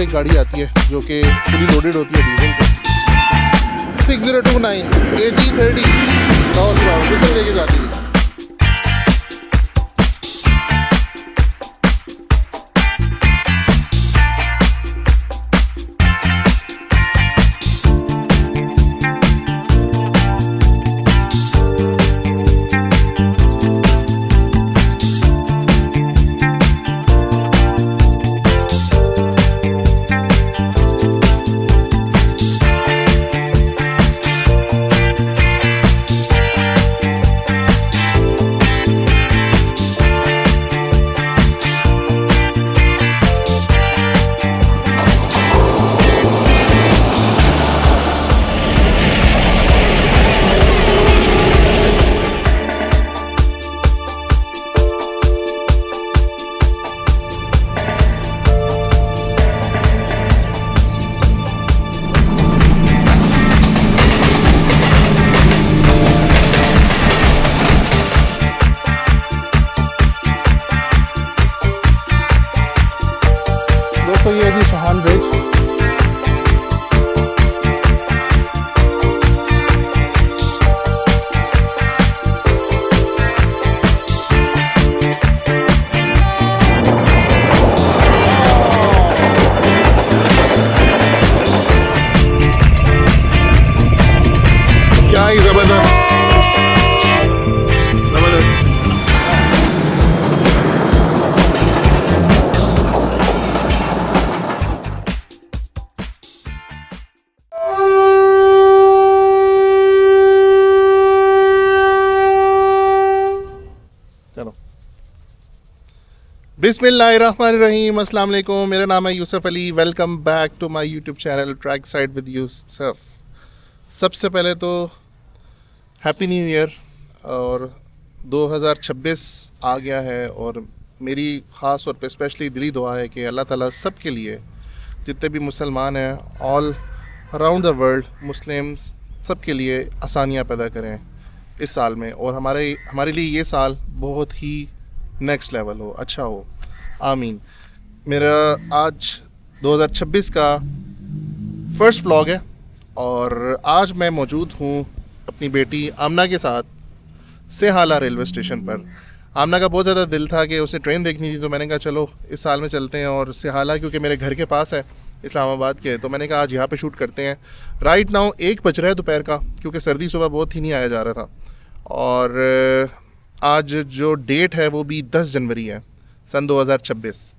एक गाड़ी आती है जो कि पूरी लोडेड होती है डीजल पे, 6029 AG30 राहुल लेके जाती है। दोस्तों ये है जी शाहान ब्रिज। क्या ही जबरदस्त जबरदस्त। चलो बिस्मिल्लाहिर्रहमानिर्रहीम, अस्सलाम वालेकुम। मेरा नाम है Yusuf Ali. Welcome back to my YouTube channel track side with Yusuf. सबसे पहले तो हैप्पी न्यू ईयर। और 2026 आ गया है और मेरी ख़ास तौर पे स्पेशली दिली दुआ है कि अल्लाह ताला सब के लिए, जितने भी मुसलमान हैं all around the world, Muslims सब के लिए आसानियाँ पैदा करें इस साल में, और हमारे लिए ये साल बहुत ही नेक्स्ट लेवल हो, अच्छा हो, आमीन। मेरा आज 2026 का फर्स्ट व्लॉग है और आज मैं मौजूद हूँ अपनी बेटी आमना के साथ सेहाला रेलवे स्टेशन पर। आमना का बहुत ज़्यादा दिल था कि उसे ट्रेन देखनी थी, तो मैंने कहा चलो इस साल में चलते हैं। और सेहाला क्योंकि मेरे घर के पास है इस्लामाबाद के, तो मैंने कहा आज यहाँ पे शूट करते हैं। राइट नाउ 1 बज रहा है दोपहर का, क्योंकि सर्दी सुबह बहुत ही नहीं आया जा रहा था। और आज जो डेट है वो भी 10 जनवरी है सन 2026।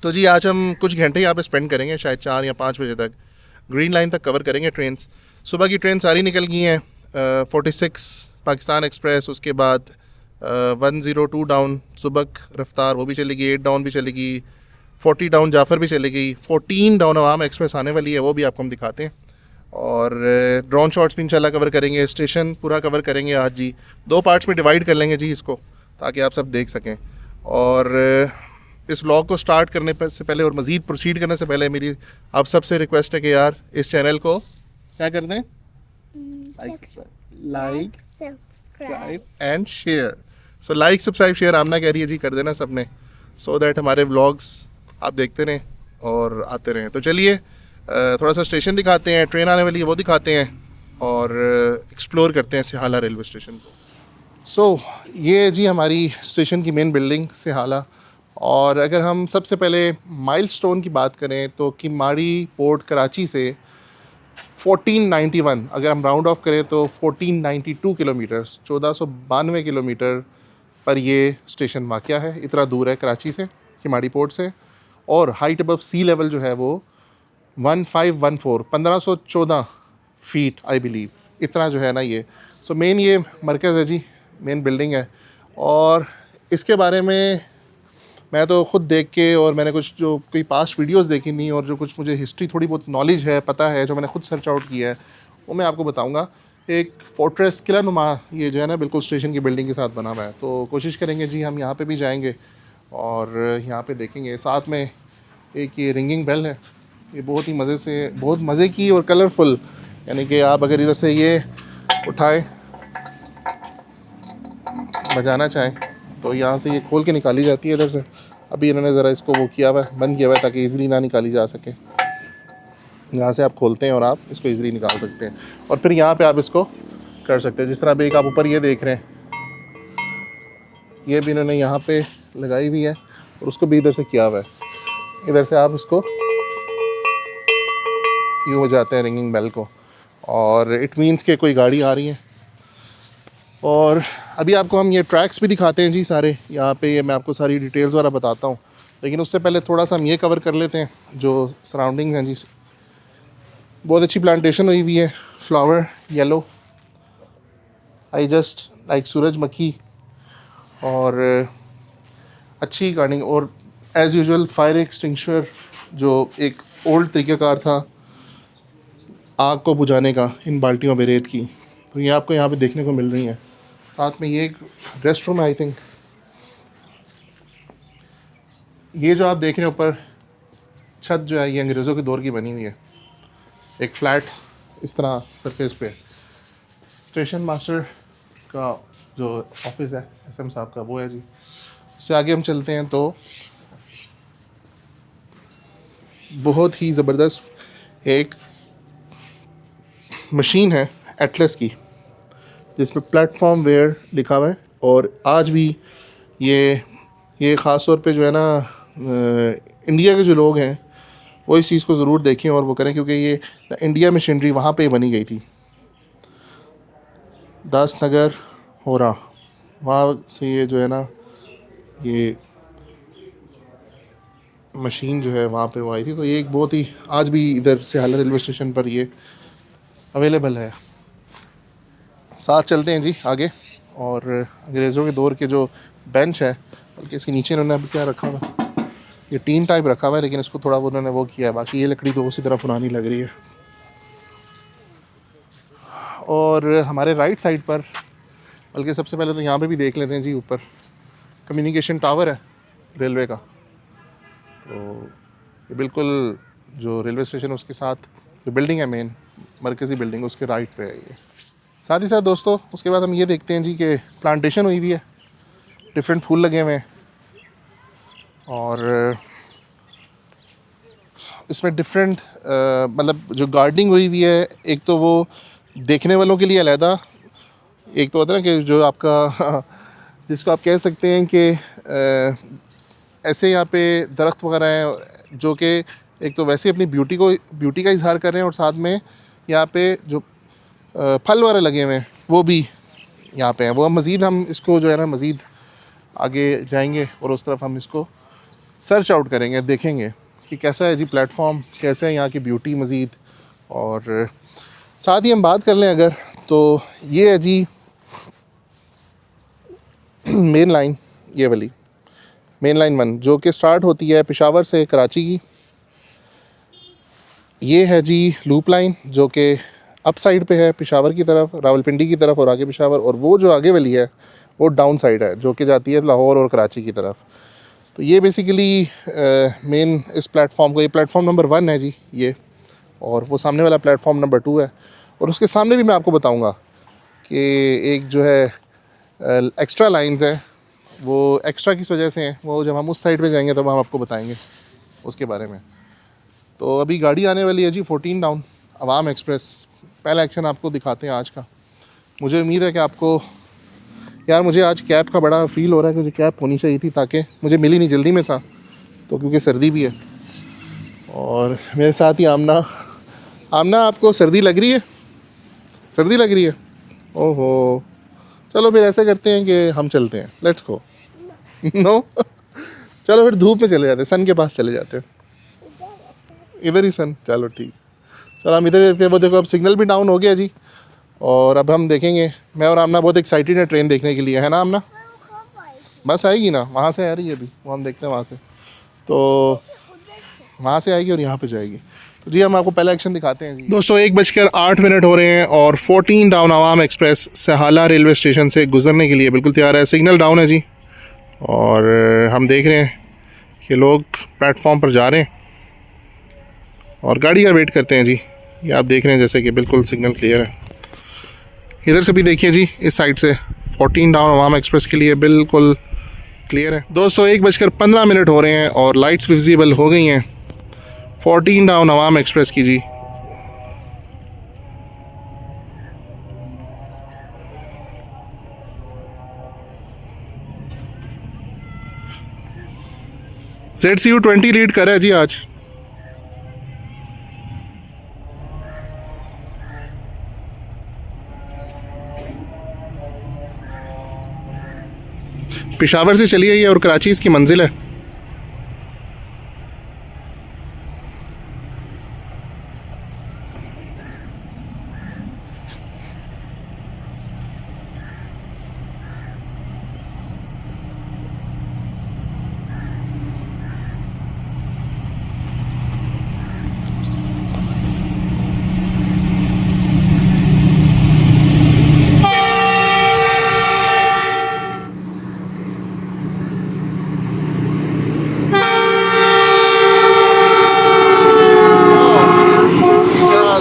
तो जी आज हम कुछ घंटे यहाँ पे स्पेंड करेंगे, शायद 4 या 5 बजे तक ग्रीन लाइन तक कवर करेंगे ट्रेन्स। सुबह की ट्रेन सारी निकल गई हैं, 46 पाकिस्तान एक्सप्रेस, उसके बाद 102 डाउन सुबक रफ्तार वो भी चलेगी, 8 डाउन भी चलेगी, 40 डाउन जाफ़र भी चलेगी, 14 डाउन अवाम एक्सप्रेस आने वाली है, वो भी आपको हम दिखाते हैं। और ड्रोन शॉट्स भी इंशाल्लाह कवर करेंगे, स्टेशन पूरा कवर करेंगे आज जी। 2 पार्ट्स में डिवाइड कर लेंगे जी इसको, ताकि आप सब देख सकें। और इस व्लॉग को स्टार्ट करने से पहले और मज़ीद प्रोसीड करने से पहले मेरी आप सबसे रिक्वेस्ट है कि यार इस चैनल को क्या कर दें, like subscribe and share. So like subscribe share Amna कह रही है जी, कर देना सब ने, सो दैट हमारे व्लॉग्स आप देखते रहें और आते रहें। तो चलिए थोड़ा सा स्टेशन दिखाते हैं, ट्रेन आने वाली है वो दिखाते हैं, और एक्सप्लोर करते हैं सेहाला रेलवे स्टेशन को। सो ये जी हमारी स्टेशन की मेन बिल्डिंग सेहाला। और अगर हम सबसे पहले माइलस्टोन की बात करें तो किमाड़ी पोर्ट कराची से 1491, अगर हम राउंड ऑफ करें तो 1492 किलोमीटर, 1492 किलोमीटर पर ये स्टेशन वाक़या है। इतना दूर है कराची से, किमाड़ी पोर्ट से। और हाइट अबव सी लेवल जो है वो 1514 फीट आई बिलीव, इतना जो है ना ये। सो मेन ये मरकज़ है जी, मेन बिल्डिंग है। और इसके बारे में मैं तो ख़ुद देख के, और मैंने कुछ जो कोई पास्ट वीडियोस देखी नहीं, और जो कुछ मुझे हिस्ट्री थोड़ी बहुत नॉलेज है, पता है, जो मैंने खुद सर्च आउट किया है, वो मैं आपको बताऊंगा। एक फोर्ट्रेस किला नुमा ये जो है ना बिल्कुल स्टेशन की बिल्डिंग के साथ बना हुआ है। तो कोशिश करेंगे जी हम यहाँ पे भी जाएंगे और यहाँ पे देखेंगे। साथ में एक ये रिंगिंग बेल है, ये बहुत ही मज़े से, बहुत मज़े की और कलरफुल, यानी कि आप अगर इधर से ये उठाएं बजाना चाहें तो यहाँ से ये खोल के निकाली जाती है इधर से, अभी इन्होंने ज़रा इसको वो किया हुआ है, बंद किया हुआ है ताकि ईज़िली ना निकाली जा सके। यहाँ से आप खोलते हैं और आप इसको ईज़िली निकाल सकते हैं, और फिर यहाँ पे आप इसको कर सकते हैं। जिस तरह अभी एक आप ऊपर ये देख रहे हैं, ये भी इन्होंने यहाँ पे लगाई हुई है और उसको भी इधर से किया हुआ है। इधर से आप इसको यूँ बजाते हैं रिंगिंग बेल को, और इट मीन्स कि कोई गाड़ी आ रही है। और अभी आपको हम ये ट्रैक्स भी दिखाते हैं जी सारे, यहाँ पे ये मैं आपको सारी डिटेल्स वाला बताता हूँ, लेकिन उससे पहले थोड़ा सा हम ये कवर कर लेते हैं जो सराउंडिंग हैं जी। बहुत अच्छी प्लांटेशन हुई हुई है, flower yellow, I just like सूरजमुखी, और अच्छी गार्डनिंग। और एज़ यूजुअल फायर एक्सटिंग्विशर जो एक ओल्ड तरीक़ाकार था आग को बुझाने का, इन बाल्टियों में रेत की, तो ये आपको यहाँ पे देखने को मिल रही हैं। साथ में ये एक रेस्ट रूम है आई थिंक। ये जो आप देख रहे हैं ऊपर छत जो है, ये अंग्रेज़ों के दौर की बनी हुई है, एक फ्लैट इस तरह सरफेस पे। स्टेशन मास्टर का जो ऑफिस है एसएम साहब का, वो है जी। इससे आगे हम चलते हैं तो बहुत ही ज़बरदस्त एक मशीन है एटलस की, जिसमें प्लेटफॉर्म वेयर लिखा हुआ है। और आज भी ये ख़ास तौर पे जो है ना, इंडिया के जो लोग हैं वो इस चीज़ को ज़रूर देखें और वो करें, क्योंकि ये इंडिया मशीनरी वहाँ पे बनी गई थी, दासनगर होरा, वहाँ से ये जो है ना, ये मशीन जो है वहाँ पे वो आई थी। तो ये एक बहुत ही, आज भी इधर सहाला रेलवे स्टेशन पर ये अवेलेबल है। साथ चलते हैं जी आगे, और अंग्रेज़ों के दौर के जो बेंच है, बल्कि इसके नीचे इन्होंने अभी क्या रखा हुआ है, ये टीन टाइप रखा हुआ है, लेकिन इसको थोड़ा उन्होंने वो किया है, बाकी ये लकड़ी तो उसी तरह पुरानी लग रही है। और हमारे राइट साइड पर, बल्कि सबसे पहले तो यहाँ पे भी देख लेते हैं जी, ऊपर कम्युनिकेशन टावर है रेलवे का। तो ये बिल्कुल जो रेलवे स्टेशन है उसके साथ जो बिल्डिंग है, मेन मरकज़ी बिल्डिंग, उसके राइट पे है ये। साथ ही साथ दोस्तों उसके बाद हम ये देखते हैं जी कि प्लांटेशन हुई हुई है, डिफरेंट फूल लगे हुए हैं, और इसमें डिफरेंट मतलब जो गार्डनिंग हुई हुई है, एक तो वो देखने वालों के लिए अलहदा, एक तो होता है ना कि जो आपका जिसको आप कह सकते हैं कि ऐसे यहाँ पे दरख्त वगैरह हैं जो कि एक तो वैसे अपनी ब्यूटी का इजहार कर रहे हैं, और साथ में यहाँ पे जो फल वगैरह लगे हुए हैं वो भी यहाँ पे हैं। वो मज़ीद हम इसको जो है ना मज़ीद आगे जाएंगे और उस तरफ हम इसको सर्च आउट करेंगे, देखेंगे कि कैसा है जी प्लेटफॉर्म, कैसे है यहाँ की ब्यूटी मज़ीद। और साथ ही हम बात कर लें अगर, तो ये है जी मेन लाइन, ये वाली मेन लाइन 1 जो कि स्टार्ट होती है पेशावर से कराची की। ये है जी लूप लाइन जो कि अप साइड पे है पेशावर की तरफ, रावलपिंडी की तरफ और आगे पेशावर, और वो जो आगे वाली है वो डाउन साइड है जो कि जाती है लाहौर और कराची की तरफ। तो ये बेसिकली मेन इस प्लेटफॉर्म को, ये प्लेटफॉर्म नंबर 1 है जी ये, और वो सामने वाला प्लेटफॉर्म नंबर 2 है। और उसके सामने भी मैं आपको बताऊंगा कि एक जो है एक्स्ट्रा लाइंस हैं, वो एक्स्ट्रा किस वजह से हैं, वो जब हम उस साइड पे जाएंगे तब हम आपको बताएंगे उसके बारे में। तो अभी गाड़ी आने वाली है जी 14 डाउन अवाम एक्सप्रेस। पहला एक्शन आपको दिखाते हैं आज का। मुझे उम्मीद है कि आपको, यार मुझे आज कैब का बड़ा फील हो रहा है, कि मुझे कैब होनी चाहिए थी, ताकि मुझे मिली नहीं, जल्दी में था तो, क्योंकि सर्दी भी है। और मेरे साथ ही आमना आपको सर्दी लग रही है? सर्दी लग रही है? ओहो, चलो फिर ऐसे करते हैं कि हम चलते हैं, लेट्स गो। नो चलो फिर धूप में चले जाते हैं, सन के पास चले जाते हैं, इधर ही सन। चलो ठीक, चलो हम इधर देखते हैं। वो देखो अब सिग्नल भी डाउन हो गया जी, और अब हम देखेंगे। मैं और आमना बहुत एक्साइटेड है ट्रेन देखने के लिए, है ना आमना? बस आएगी ना, वहाँ से आ रही है अभी, वो हम देखते हैं वहाँ से, तो वहाँ से आएगी और यहाँ पे जाएगी। तो जी हम आपको पहला एक्शन दिखाते हैं जी। दोस्तों 1:08 हो रहे हैं और 14 डाउन अवाम एक्सप्रेस सहाला रेलवे स्टेशन से गुजरने के लिए बिल्कुल तैयार है। सिग्नल डाउन है जी, और हम देख रहे हैं कि लोग प्लेटफॉर्म पर जा रहे हैं और गाड़ी का वेट करते हैं जी। ये आप देख रहे हैं जैसे कि बिल्कुल सिग्नल क्लियर है। इधर से भी देखिए जी, इस साइड से 14 डाउन अवाम एक्सप्रेस के लिए बिल्कुल क्लियर है दोस्तों। 1:15 हो रहे हैं और लाइट्स विजिबल हो गई हैं 14 डाउन अवाम एक्सप्रेस की जी। ZCU20 लीड कर रहा है जी आज। पेशावर से चली आई है और कराची इसकी मंजिल है।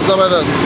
ज़बरदस्त।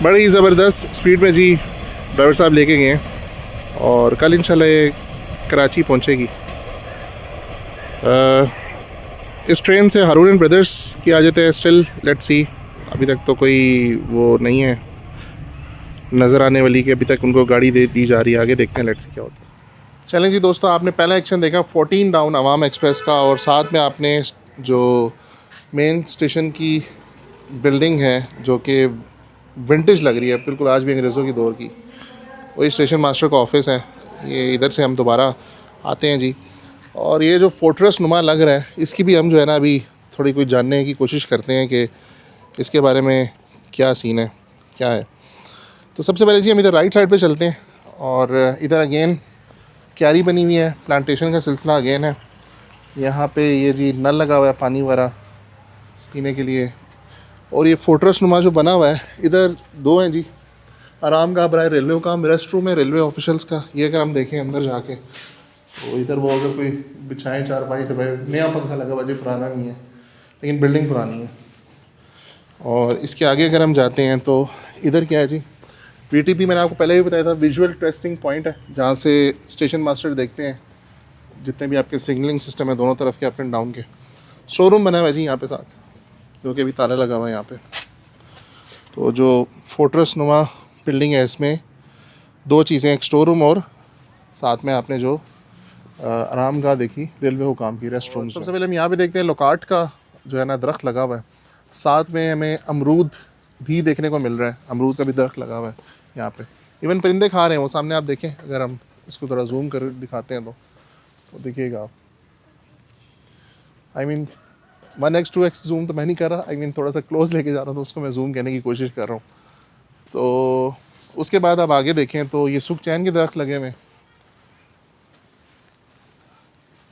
बड़ी ज़बरदस्त स्पीड में जी ड्राइवर साहब लेके गए हैं और कल इंशाल्लाह ये कराची पहुंचेगी। इस ट्रेन से हारून एंड ब्रदर्स की आ जाते हैं। स्टिल लेट्स सी, अभी तक तो कोई वो नहीं है नज़र आने वाली कि अभी तक उनको गाड़ी दे दी जा रही है। आगे देखते हैं, लेट्स सी क्या होता है। चलें जी दोस्तों, आपने पहला एक्शन देखा 14 डाउन अवाम एक्सप्रेस का और साथ में आपने जो मेन स्टेशन की बिल्डिंग है जो कि विंटेज लग रही है बिल्कुल, आज भी अंग्रेज़ों की दौर की, वही स्टेशन मास्टर का ऑफिस है। ये इधर से हम दोबारा आते हैं जी। और ये जो फोर्ट्रेस नुमा लग रहा है इसकी भी हम जो है ना अभी थोड़ी कोई जानने की कोशिश करते हैं कि इसके बारे में क्या सीन है, क्या है। तो सबसे पहले जी हम इधर राइट साइड पे चलते हैं और इधर अगेन क्यारी बनी हुई है, प्लांटेशन का सिलसिला अगेन है। यहाँ पे ये जी नल लगा हुआ है पानी वगैरह पीने के लिए। और ये फोर्ट्रेस नुमा जो बना हुआ है, इधर दो हैं जी, आराम का बराए रेलवे का काम, रेस्ट रूम है रेलवे ऑफिशल्स का। ये अगर हम देखें अंदर जाके तो इधर वो अगर कोई बिछाएँ चारपाई तो भाई नया पंखा लगा हुआ जी, पुराना नहीं है लेकिन बिल्डिंग पुरानी है। और इसके आगे अगर हम जाते हैं तो इधर क्या है जी, VTP मैंने आपको पहले भी बताया था, विजुअल टेस्टिंग पॉइंट है जहाँ से स्टेशन मास्टर देखते हैं जितने भी आपके सिग्नलिंग सिस्टम है दोनों तरफ के अप एंड डाउन के। शोरूम बना हुआ है जी यहाँ पे साथ, जो कि अभी ताला लगा हुआ है यहाँ पे। तो जो फोर्ट्रेस नुमा बिल्डिंग है इसमें दो चीज़ें, एक स्टोर रूम और साथ में आपने जो आरामगाह देखी रेलवे हुकाम की, रेस्ट रूम। सबसे पहले हम यहाँ पे देखते हैं लोकाट का जो है ना दरख्त लगा हुआ है, साथ में हमें अमरूद भी देखने को मिल रहा है, अमरूद का भी दरख्त लगा हुआ है यहाँ पे। इवन परिंदे खा रहे हैं वो सामने, आप देखें अगर हम इसको थोड़ा जूम कर दिखाते हैं तो देखिएगा आप। I mean 1x 2x zoom तो मैं नहीं कर रहा, आई मीन थोड़ा सा क्लोज लेके जा रहा हूँ तो उसको मैं जूम कहने की कोशिश कर रहा हूँ। तो उसके बाद आप आगे देखें तो ये सुख चैन के दरख्त लगे हुए हैं।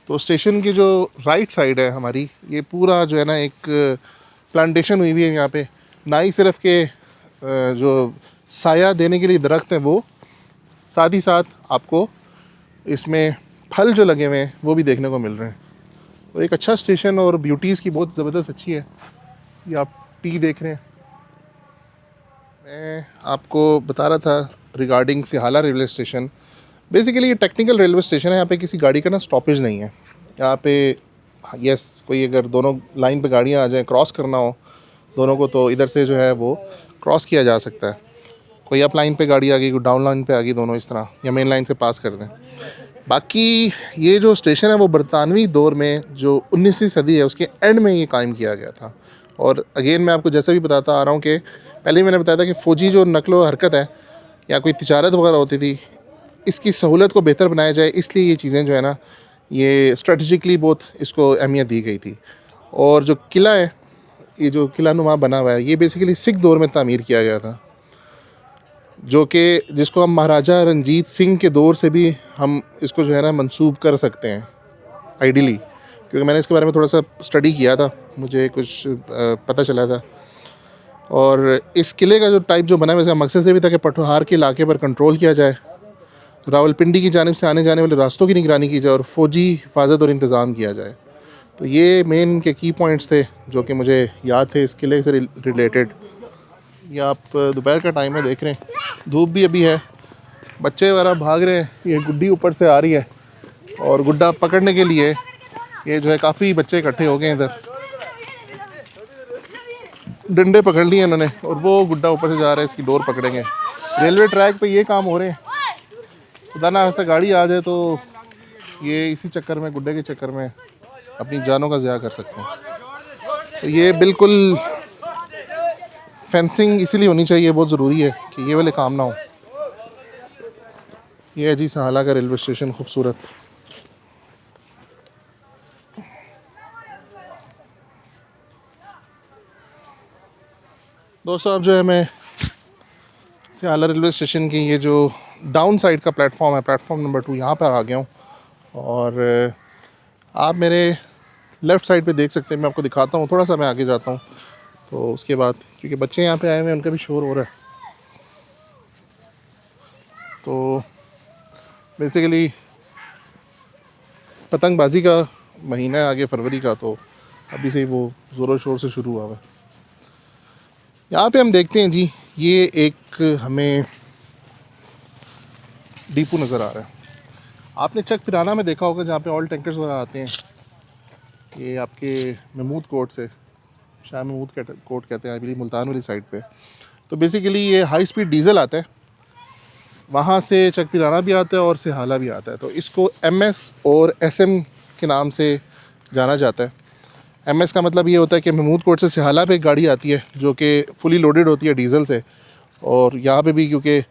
तो स्टेशन की जो राइट साइड है हमारी, ये पूरा जो है ना एक प्लांटेशन हुई हुई है यहाँ पे। ना ही सिर्फ के जो साया देने के लिए दरख्त हैं वो, साथ ही साथ आपको इसमें फल जो लगे हुए हैं वो भी देखने को मिल रहे हैं। तो एक अच्छा स्टेशन और ब्यूटीज़ की बहुत ज़बरदस्त अच्छी है। ये आप टी देख रहे हैं, मैं आपको बता रहा था regarding Sihala railway station. Basically ये टेक्निकल रेलवे स्टेशन है, यहाँ पे किसी गाड़ी का ना स्टॉपेज नहीं है। यहाँ पे यस कोई अगर दोनों लाइन पे गाड़ियाँ आ जाएँ, क्रॉस करना हो दोनों को, तो इधर से जो है वो क्रॉस किया जा सकता है। कोई अप लाइन पे गाड़ी आ गई, कोई डाउन लाइन पे आ गई, दोनों इस तरह, या मेन लाइन से पास कर दें। बाकी ये जो स्टेशन है वो बरतानवी दौर में जो 19वीं सदी है उसके एंड में ये कायम किया गया था। और अगेन मैं आपको जैसे भी बताता आ रहा हूँ कि पहले ही मैंने बताया था कि फ़ौजी जो नकलो हरकत है या कोई तिजारत वगैरह होती थी, इसकी सहूलत को बेहतर बनाया जाए, इसलिए ये चीज़ें जो है ना ये स्ट्रेटजिकली बहुत इसको अहमियत दी गई थी। और जो किला है, ये जो किला नुमा बना हुआ है, ये बेसिकली सिख दौर में तामीर किया गया था। जो कि जिसको हम महाराजा रंजीत सिंह के दौर से भी हम इसको जो है ना मंसूब कर सकते हैं आइडियली, क्योंकि मैंने इसके बारे में थोड़ा सा स्टडी किया था, मुझे कुछ पता चला था। और इस किले का जो टाइप जो बना है, वैसे मकसद से भी था कि पठोहार के इलाके पर कंट्रोल किया जाए, रावलपिंडी की जानिब से आने जाने वाले रास्तों की निगरानी की जाए और फ़ौजी हिफाजत और इंतज़ाम किया जाए। तो ये मेन इनके की पॉइंट्स थे जो कि मुझे याद थे इस किले से रिलेटेड। ये आप दोपहर का टाइम है, देख रहे हैं, धूप भी अभी है, बच्चे वगैरह भाग रहे हैं। ये गुड्डी ऊपर से आ रही है और गुड्डा पकड़ने के लिए ये जो है काफ़ी बच्चे इकट्ठे हो गए हैं इधर, डंडे पकड़ लिए इन्होंने और वो गुड्डा ऊपर से जा रहा है, इसकी डोर पकड़ेंगे। रेलवे ट्रैक पे ये काम हो रहे हैं, खुदा ना खास्ता गाड़ी आ जाए तो ये इसी चक्कर में, गुड्डे के चक्कर में अपनी जानों का ज़िया कर सकते हैं। तो ये बिल्कुल फेंसिंग इसीलिए होनी चाहिए, बहुत ज़रूरी है कि ये वाले काम ना हो। ये है जी सहाला का रेलवे स्टेशन, खूबसूरत। दोस्तों अब जो है मैं सहाला रेलवे स्टेशन की ये जो डाउन साइड का प्लेटफॉर्म है, प्लेटफॉर्म नंबर 2, यहाँ पर आ गया हूँ। और आप मेरे लेफ़्ट साइड पे देख सकते हैं, मैं आपको दिखाता हूँ, थोड़ा सा मैं आगे जाता हूँ तो उसके बाद, क्योंकि बच्चे यहाँ पे आए हुए हैं, उनका भी शोर हो रहा है। तो बेसिकली पतंगबाजी का महीना है आगे, फरवरी का, तो अभी से ही वो ज़ोरों शोर से शुरू हुआ है। यहाँ पे हम देखते हैं जी, ये एक हमें डिपो नज़र आ रहा है। आपने चक पिराना में देखा होगा जहाँ पे ऑयल टैंकर्स वगैरह आते हैं, ये आपके महमूद कोर्ट से, शाह महमूद कोर्ट कहते हैं, अभी मुल्तान वाली साइड पे। तो बेसिकली ये हाई स्पीड डीज़ल आता है, वहाँ से चक पिराना भी आता है और सहाला भी आता है। तो इसको MS और SM के नाम से जाना जाता है। MS का मतलब ये होता है कि महमूद कोर्ट से सहाला पे एक गाड़ी आती है जो कि फुली लोडेड होती है डीज़ल से, और यहाँ पे भी क्योंकि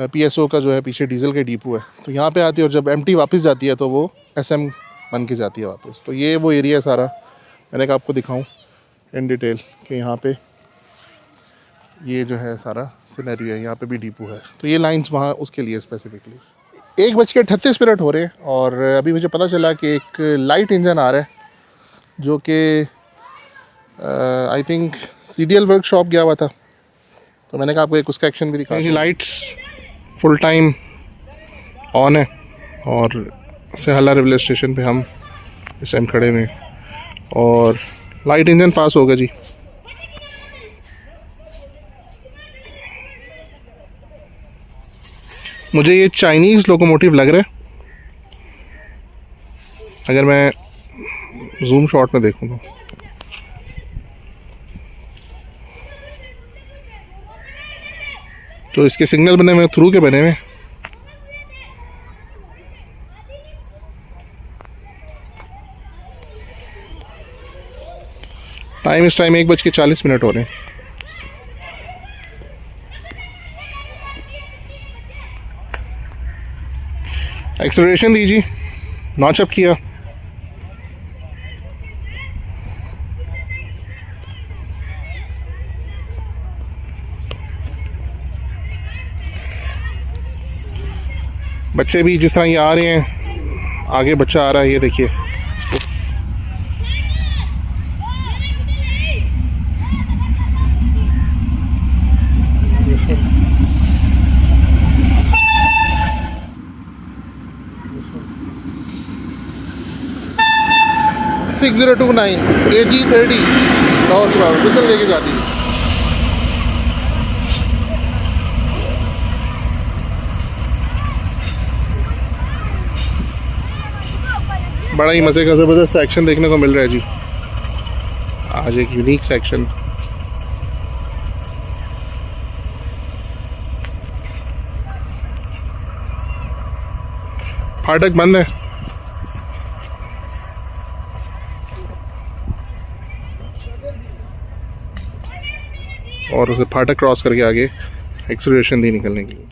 PSO का जो है पीछे डीज़ल का डिपो है, तो यहाँ पे आती है, और जब एम्प्टी वापस जाती है तो वो SM बन के जाती है वापस। तो ये वो एरिया है सारा, मैंने कहा आपको दिखाऊं इन डिटेल कि यहाँ पे ये जो है सारा सिनेरियो है, यहाँ पे भी डिपो है। तो ये लाइंस वहाँ उसके लिए स्पेसिफिकली। 1:38 हो रहे हैं और अभी मुझे पता चला कि एक लाइट इंजन आ रहा है जो कि आई थिंक CDL वर्कशॉप गया हुआ था, तो मैंने कहा आपको एक उसका एक्शन भी दिखा। लाइट्स फुल टाइम ऑन है और सहाला रेलवे स्टेशन पे हम इस टाइम खड़े हुए हैं और लाइट इंजन पास होगा जी। मुझे ये चाइनीज़ लोकोमोटिव लग रहा है, अगर मैं जूम शॉट में देखूँ तो इसके सिग्नल बने हुए, थ्रू के बने हुए। टाइम इस टाइम 1:40 हो रहे हैं। एक्सेलरेशन दीजिए, नॉच अप किया, बच्चे भी जिस तरह ये आ रहे हैं, आगे बच्चा आ रहा है, ये देखिए इसको। Yes, sir. Yes, sir. 6029 AG30 Lahore की बात विसल लेके जाती है। बड़ा ही मज़े का ज़बरदस्त सेक्शन देखने को मिल रहा है जी आज, एक यूनिक सेक्शन। फाटक बंद है और उसे फाटक क्रॉस करके आगे एक्सेलरेशन दी निकलने के लिए।